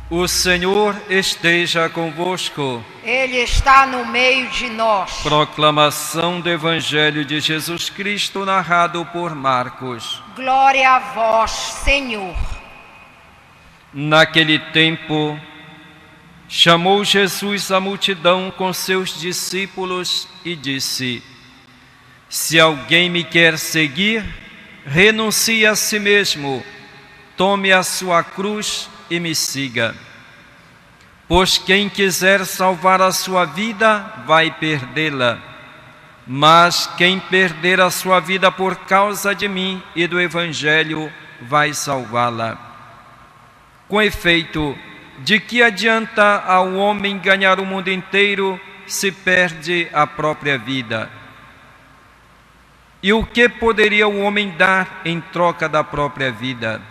O Senhor esteja convosco. Ele está no meio de nós. Proclamação do Evangelho de Jesus Cristo narrado por Marcos. Glória a vós, Senhor. Naquele tempo, chamou Jesus a multidão com seus discípulos e disse: Se alguém me quer seguir, renuncie a si mesmo, tome a sua cruz e me siga. Pois quem quiser salvar a sua vida, vai perdê-la. Mas quem perder a sua vida por causa de mim e do Evangelho, vai salvá-la. Com efeito, de que adianta ao homem ganhar o mundo inteiro se perde a própria vida? E o que poderia o homem dar em troca da própria vida?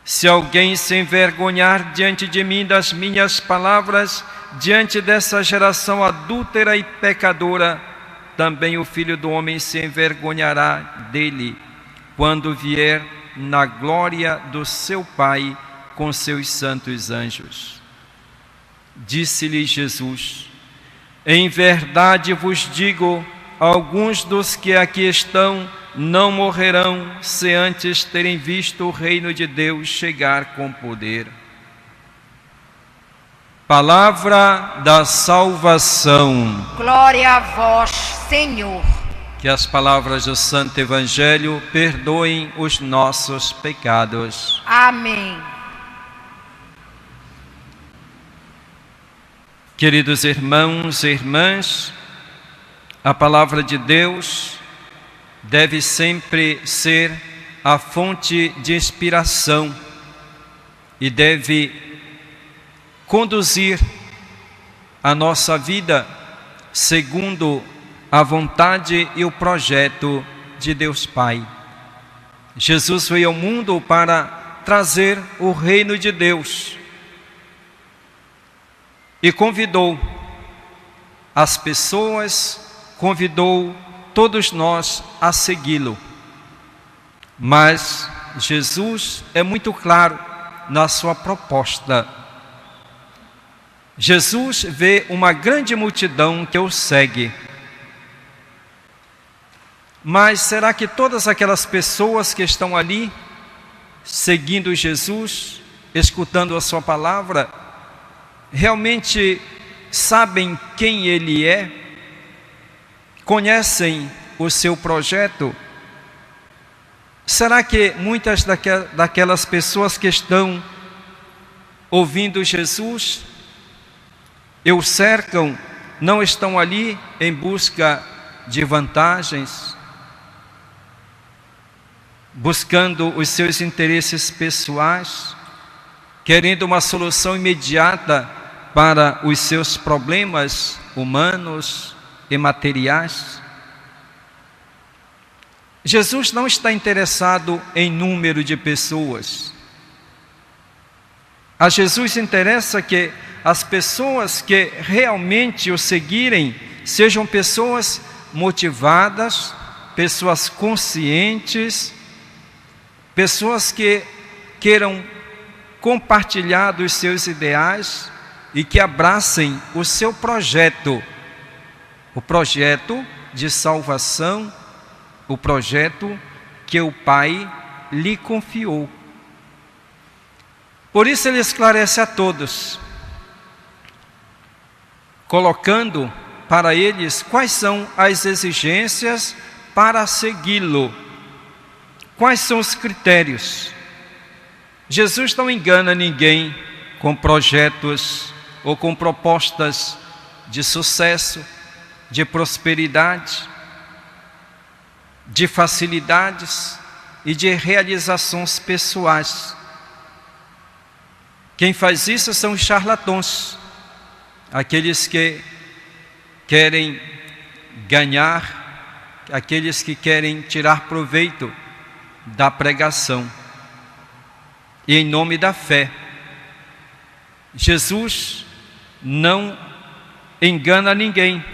Se alguém se envergonhar diante de mim das minhas palavras, diante dessa geração adúltera e pecadora, também o Filho do Homem se envergonhará dele, quando vier na glória do seu Pai com seus santos anjos. Disse-lhe Jesus: Em verdade vos digo, alguns dos que aqui estão não morrerão se antes terem visto o reino de Deus chegar com poder. Palavra da salvação. Glória a vós, Senhor. Que as palavras do Santo Evangelho perdoem os nossos pecados. Amém. Queridos irmãos e irmãs, a palavra de Deus deve sempre ser a fonte de inspiração e deve conduzir a nossa vida segundo a vontade e o projeto de Deus Pai. Jesus veio ao mundo para trazer o reino de Deus e convidou as pessoas, convidou todos nós a segui-lo. Mas Jesus é muito claro na sua proposta. Jesus vê uma grande multidão que o segue. Mas será que todas aquelas pessoas que estão ali, seguindo Jesus, escutando a sua palavra, realmente sabem quem Ele é? Conhecem o seu projeto? Será que muitas daquelas pessoas que estão ouvindo Jesus e o cercam, não estão ali em busca de vantagens, buscando os seus interesses pessoais, querendo uma solução imediata para os seus problemas humanos e materiais? Jesus não está interessado em número de pessoas. A Jesus interessa que as pessoas que realmente o seguirem sejam pessoas motivadas, pessoas conscientes, pessoas que queiram compartilhar dos seus ideais e que abracem o seu projeto, o projeto de salvação, o projeto que o Pai lhe confiou. Por isso ele esclarece a todos, colocando para eles quais são as exigências para segui-lo, quais são os critérios. Jesus não engana ninguém com projetos ou com propostas de sucesso, de prosperidade, de facilidades e de realizações pessoais. Quem faz isso são os charlatões, aqueles que querem ganhar, aqueles que querem tirar proveito da pregação e em nome da fé. Jesus não engana ninguém.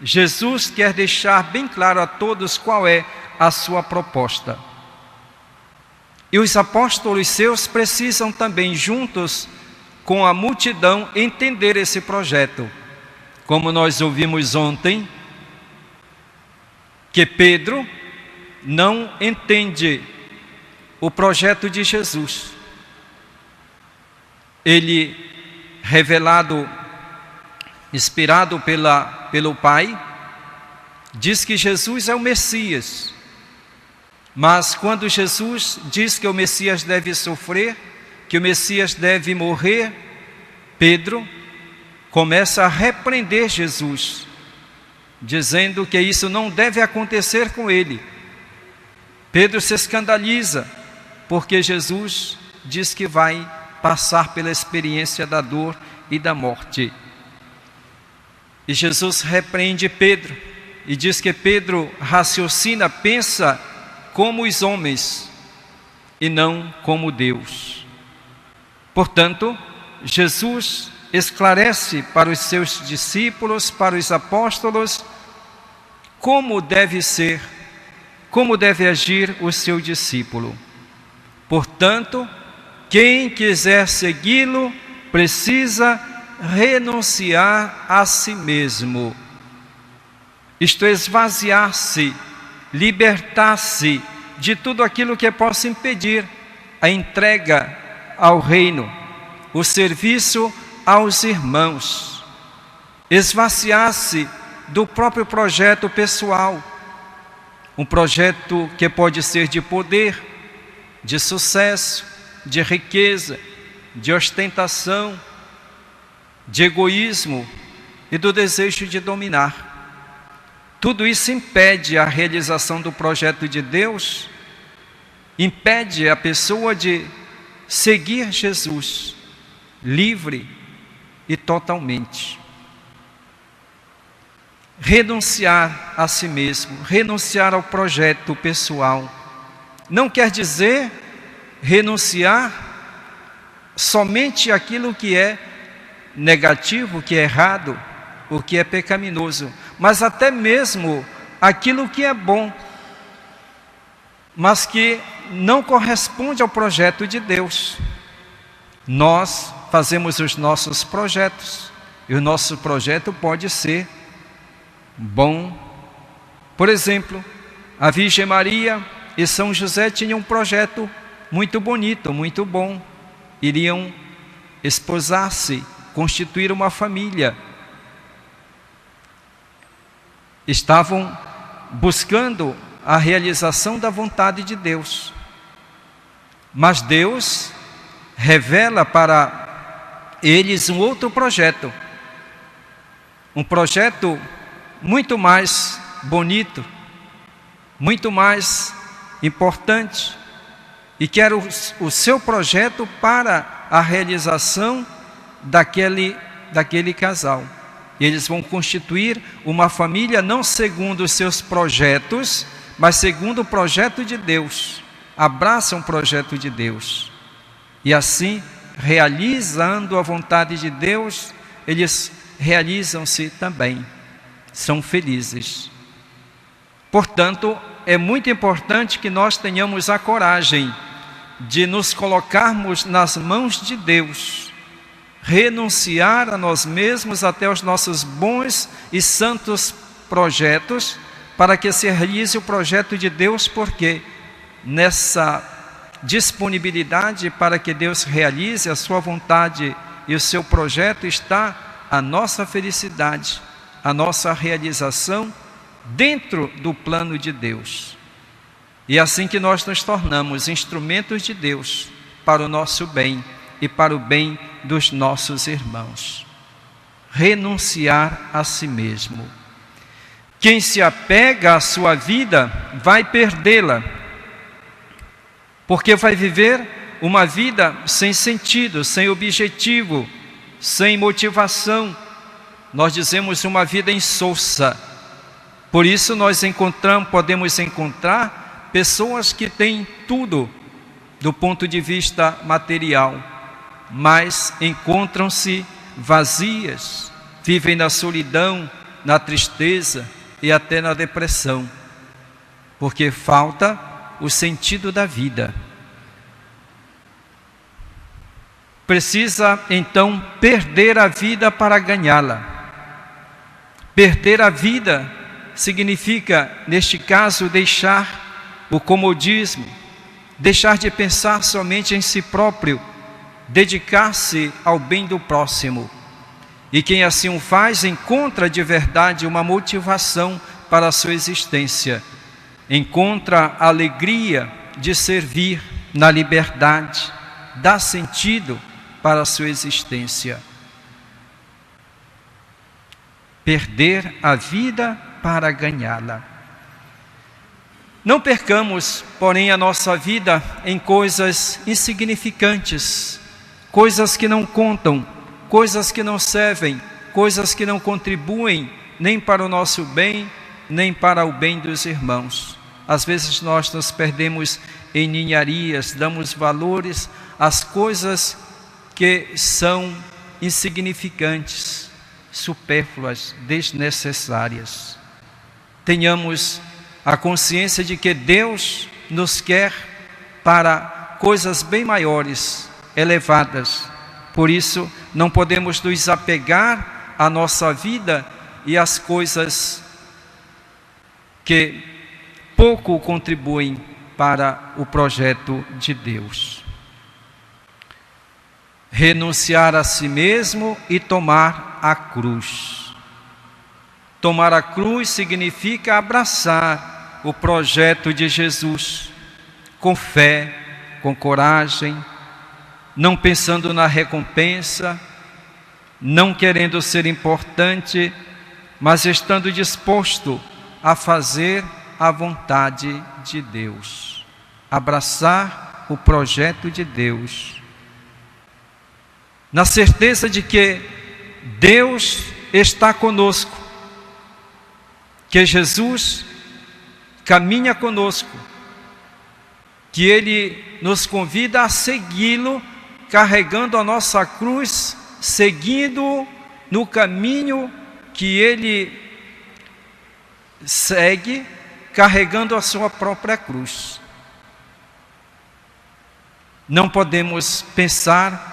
Jesus quer deixar bem claro a todos qual é a sua proposta. E os apóstolos seus precisam também, juntos com a multidão, entender esse projeto. Como nós ouvimos ontem, que Pedro não entende o projeto de Jesus. Ele, revelado, inspirado pelo Pai, diz que Jesus é o Messias. Mas quando Jesus diz que o Messias deve sofrer, que o Messias deve morrer, Pedro começa a repreender Jesus, dizendo que isso não deve acontecer com ele. Pedro se escandaliza, porque Jesus diz que vai passar pela experiência da dor e da morte. E Jesus repreende Pedro e diz que Pedro raciocina, pensa como os homens e não como Deus. Portanto, Jesus esclarece para os seus discípulos, para os apóstolos, como deve ser, como deve agir o seu discípulo. Portanto, quem quiser segui-lo precisa renunciar a si mesmo. Isto é, esvaziar-se, libertar-se de tudo aquilo que possa impedir a entrega ao reino, o serviço aos irmãos, esvaziar-se do próprio projeto pessoal, um projeto que pode ser de poder, de sucesso, de riqueza, de ostentação, de egoísmo e do desejo de dominar. Tudo isso impede a realização do projeto de Deus, impede a pessoa de seguir Jesus, livre e totalmente. Renunciar a si mesmo, renunciar ao projeto pessoal, não quer dizer renunciar somente aquilo que é negativo, que é errado, o que é pecaminoso, mas até mesmo aquilo que é bom, mas que não corresponde ao projeto de Deus. Nós fazemos os nossos projetos, e o nosso projeto pode ser bom. Por exemplo, a Virgem Maria e São José tinham um projeto muito bonito, muito bom. Iriam esposar-se, constituir uma família. Estavam buscando a realização da vontade de Deus. Mas Deus revela para eles um outro projeto. Um projeto muito mais bonito, muito mais importante, e que era o seu projeto para a realização daquele casal. E eles vão constituir uma família não segundo os seus projetos, mas segundo o projeto de Deus. Abraçam o projeto de Deus. E assim, realizando a vontade de Deus, eles realizam-se também. São felizes. Portanto, é muito importante que nós tenhamos a coragem de nos colocarmos nas mãos de Deus, renunciar a nós mesmos até os nossos bons e santos projetos, para que se realize o projeto de Deus, porque nessa disponibilidade para que Deus realize a sua vontade e o seu projeto está a nossa felicidade, a nossa realização dentro do plano de Deus. E é assim que nós nos tornamos instrumentos de Deus para o nosso bem e para o bem dos nossos irmãos. Renunciar a si mesmo. Quem se apega à sua vida vai perdê-la, porque vai viver uma vida sem sentido, sem objetivo, sem motivação. Nós dizemos uma vida insossa. Por isso nós podemos encontrar pessoas que têm tudo do ponto de vista material, mas encontram-se vazias, vivem na solidão, na tristeza e até na depressão, porque falta o sentido da vida. precisa então perder a vida para ganhá-la. Perder a vida significa, neste caso, deixar o comodismo, deixar de pensar somente em si próprio, dedicar-se ao bem do próximo. E quem assim o faz encontra de verdade uma motivação para a sua existência, encontra a alegria de servir na liberdade, dá sentido para a sua existência. Perder a vida para ganhá-la. Não percamos, porém, a nossa vida em coisas insignificantes, coisas que não contam, coisas que não servem, coisas que não contribuem nem para o nosso bem, nem para o bem dos irmãos. Às vezes nós nos perdemos em ninharias, damos valores às coisas que são insignificantes, supérfluas, desnecessárias. Tenhamos a consciência de que Deus nos quer para coisas bem maiores, elevadas. Por isso, não podemos nos apegar à nossa vida e às coisas que pouco contribuem para o projeto de Deus. Renunciar a si mesmo e tomar a cruz. Tomar a cruz significa abraçar o projeto de Jesus com fé, com coragem, não pensando na recompensa, não querendo ser importante, mas estando disposto a fazer a vontade de Deus, abraçar o projeto de Deus, na certeza de que Deus está conosco, que Jesus caminha conosco, que Ele nos convida a segui-lo, carregando a nossa cruz, seguindo no caminho que Ele segue, carregando a sua própria cruz. Não podemos pensar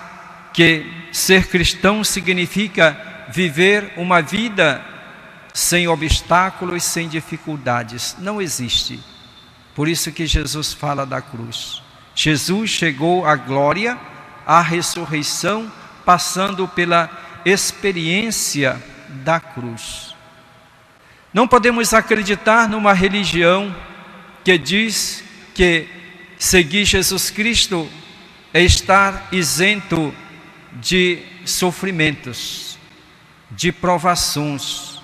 que ser cristão significa viver uma vida sem obstáculos, sem dificuldades. Não existe. Por isso que Jesus fala da cruz. Jesus chegou à glória, à ressurreição, passando pela experiência da cruz. Não podemos acreditar numa religião que diz que seguir Jesus Cristo é estar isento de sofrimentos, de provações.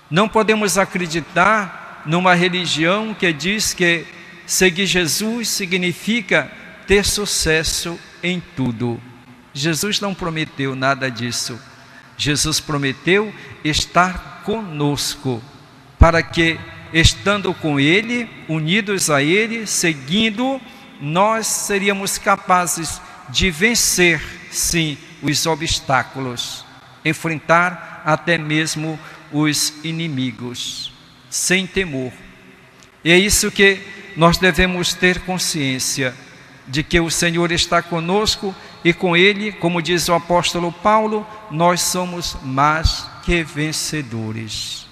Não podemos acreditar numa religião que diz que seguir Jesus significa ter sucesso em tudo. Jesus não prometeu nada disso. Jesus prometeu estar conosco, para que, estando com Ele, unidos a Ele, seguindo, nós seríamos capazes de vencer, sim, os obstáculos, enfrentar até mesmo os inimigos, sem temor. E é isso que nós devemos ter consciência, de que o Senhor está conosco e com Ele, como diz o apóstolo Paulo, nós somos mais que vencedores.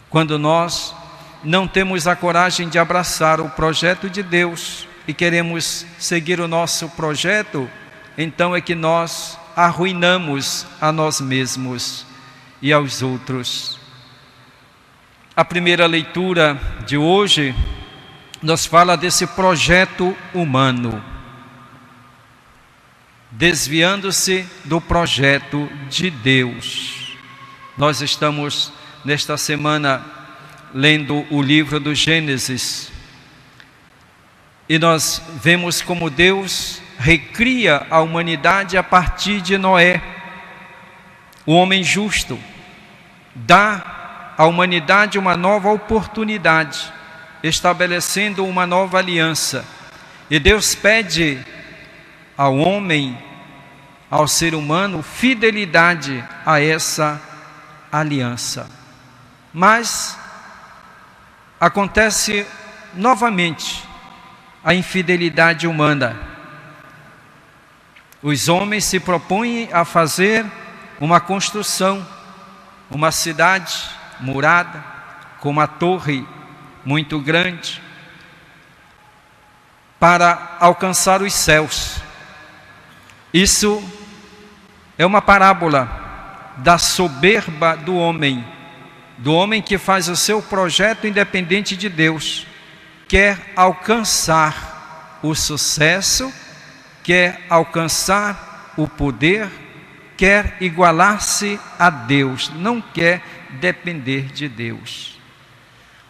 Quando nós não temos a coragem de abraçar o projeto de Deus e queremos seguir o nosso projeto, então é que nós arruinamos a nós mesmos e aos outros. A primeira leitura de hoje nos fala desse projeto humano, desviando-se do projeto de Deus. Nós estamos nesta semana lendo o livro do Gênesis e nós vemos como Deus recria a humanidade a partir de Noé, o homem justo, dá à humanidade uma nova oportunidade, estabelecendo uma nova aliança. E Deus pede ao homem, ao ser humano, fidelidade a essa aliança. Mas acontece novamente a infidelidade humana. Os homens se propõem a fazer uma construção, uma cidade murada, com uma torre muito grande, para alcançar os céus. Isso é uma parábola da soberba do homem que faz o seu projeto independente de Deus, quer alcançar o sucesso, quer alcançar o poder, quer igualar-se a Deus, não quer depender de Deus.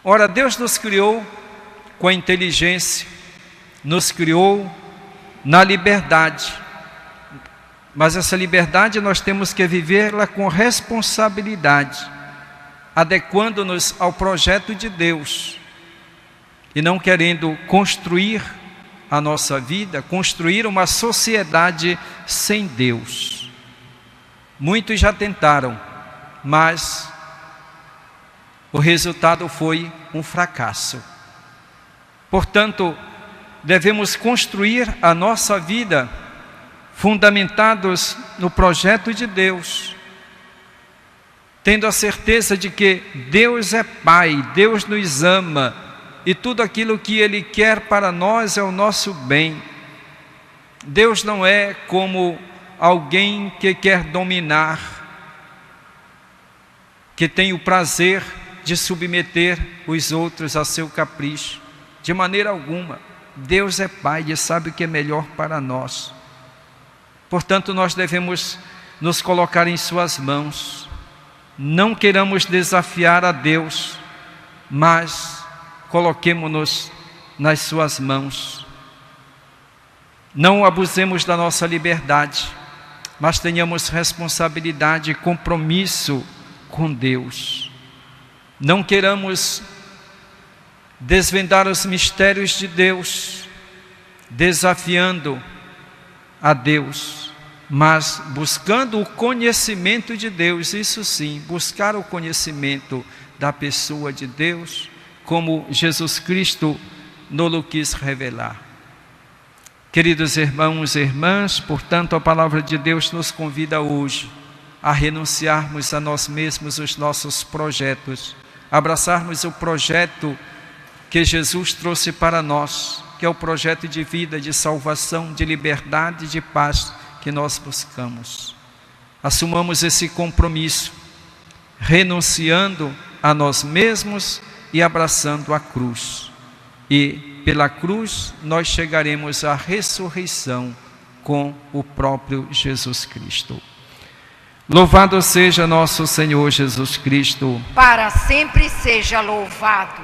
Ora, Deus nos criou com a inteligência, nos criou na liberdade, mas essa liberdade nós temos que vivê-la com responsabilidade, adequando-nos ao projeto de Deus e não querendo construir a nossa vida, construir uma sociedade sem Deus. Muitos já tentaram, mas o resultado foi um fracasso. Portanto, devemos construir a nossa vida fundamentados no projeto de Deus, tendo a certeza de que Deus é Pai, Deus nos ama, e tudo aquilo que Ele quer para nós é o nosso bem. Deus não é como alguém que quer dominar, que tem o prazer de submeter os outros a seu capricho. De maneira alguma. Deus é Pai e sabe o que é melhor para nós. Portanto, nós devemos nos colocar em suas mãos. Não queiramos desafiar a Deus, mas coloquemo-nos nas suas mãos. Não abusemos da nossa liberdade, mas tenhamos responsabilidade e compromisso com Deus. Não queiramos desvendar os mistérios de Deus, desafiando a Deus, mas buscando o conhecimento de Deus. Isso sim, buscar o conhecimento da pessoa de Deus, como Jesus Cristo nos quis revelar. Queridos irmãos e irmãs, portanto, a palavra de Deus nos convida hoje a renunciarmos a nós mesmos, os nossos projetos, abraçarmos o projeto que Jesus trouxe para nós, que é o projeto de vida, de salvação, de liberdade, de paz que nós buscamos. Assumamos esse compromisso, renunciando a nós mesmos e abraçando a cruz. E pela cruz nós chegaremos à ressurreição com o próprio Jesus Cristo. Louvado seja nosso Senhor Jesus Cristo. Para sempre seja louvado.